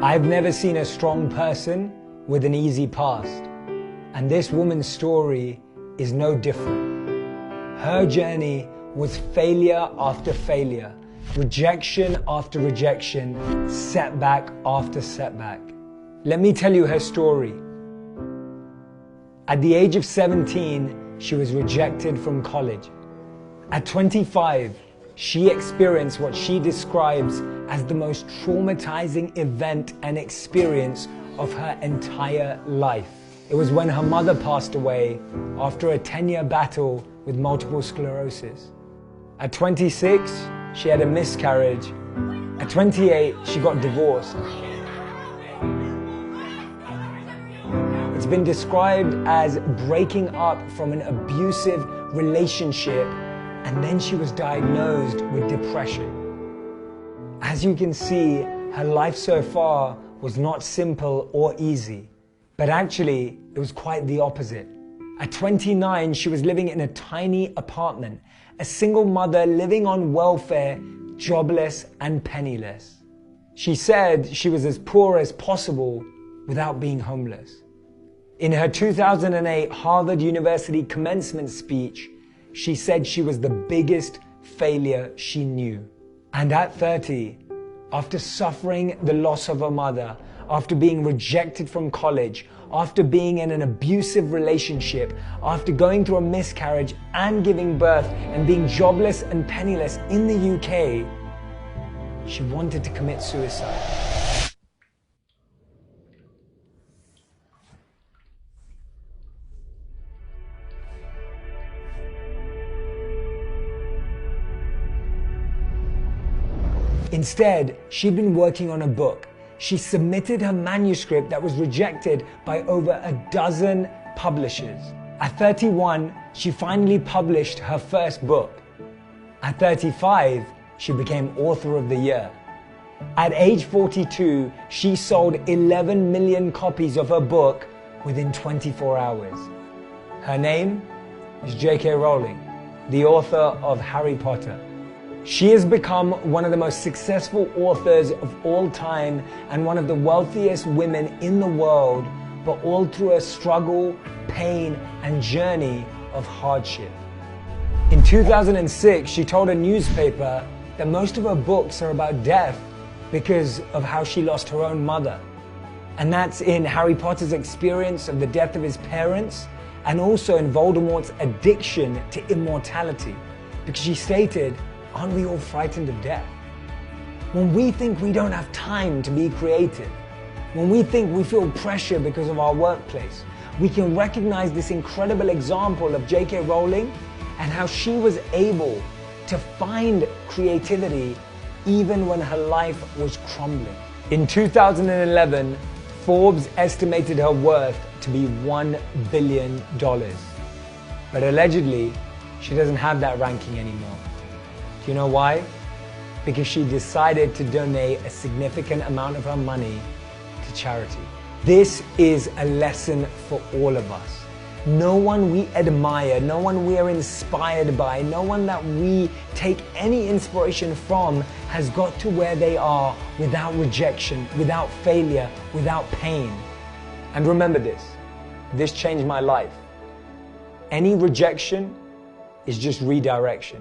I've never seen a strong person with an easy past, and this woman's story is no different. Her journey was failure after failure, rejection after rejection, setback after setback. Let me tell you her story. At the age of 17, she was rejected from college. At 25, she experienced what she describes as the most traumatizing event and experience of her entire life. It was when her mother passed away after a 10-year battle with multiple sclerosis. At 26, she had a miscarriage. At 28, she got divorced. It's been described as breaking up from an abusive relationship, and then she was diagnosed with depression. As you can see, her life so far was not simple or easy, but actually it was quite the opposite. At 29, she was living in a tiny apartment, a single mother living on welfare, jobless and penniless. She said she was as poor as possible without being homeless. In her 2008 Harvard University commencement speech, she said she was the biggest failure she knew. And at 30, after suffering the loss of her mother, after being rejected from college, after being in an abusive relationship, after going through a miscarriage and giving birth and being jobless and penniless in the UK, she wanted to commit suicide. Instead, she'd been working on a book. She submitted her manuscript that was rejected by over a dozen publishers. At 31, she finally published her first book. At 35, she became Author of the Year. At age 42, she sold 11 million copies of her book within 24 hours. Her name is J.K. Rowling, the author of Harry Potter. She has become one of the most successful authors of all time and one of the wealthiest women in the world, but all through a struggle, pain, and journey of hardship. In 2006, she told a newspaper that most of her books are about death because of how she lost her own mother. And that's in Harry Potter's experience of the death of his parents, and also in Voldemort's addiction to immortality, because she stated, "Aren't we all frightened of death? When we think we don't have time to be creative, when we think we feel pressure because of our workplace, we can recognize this incredible example of J.K. Rowling and how she was able to find creativity even when her life was crumbling." In 2011, Forbes estimated her worth to be $1 billion. But allegedly, she doesn't have that ranking anymore. Do you know why? Because she decided to donate a significant amount of her money to charity. This is a lesson for all of us. No one we admire, no one we are inspired by, no one that we take any inspiration from has got to where they are without rejection, without failure, without pain. And remember this changed my life. Any rejection is just redirection.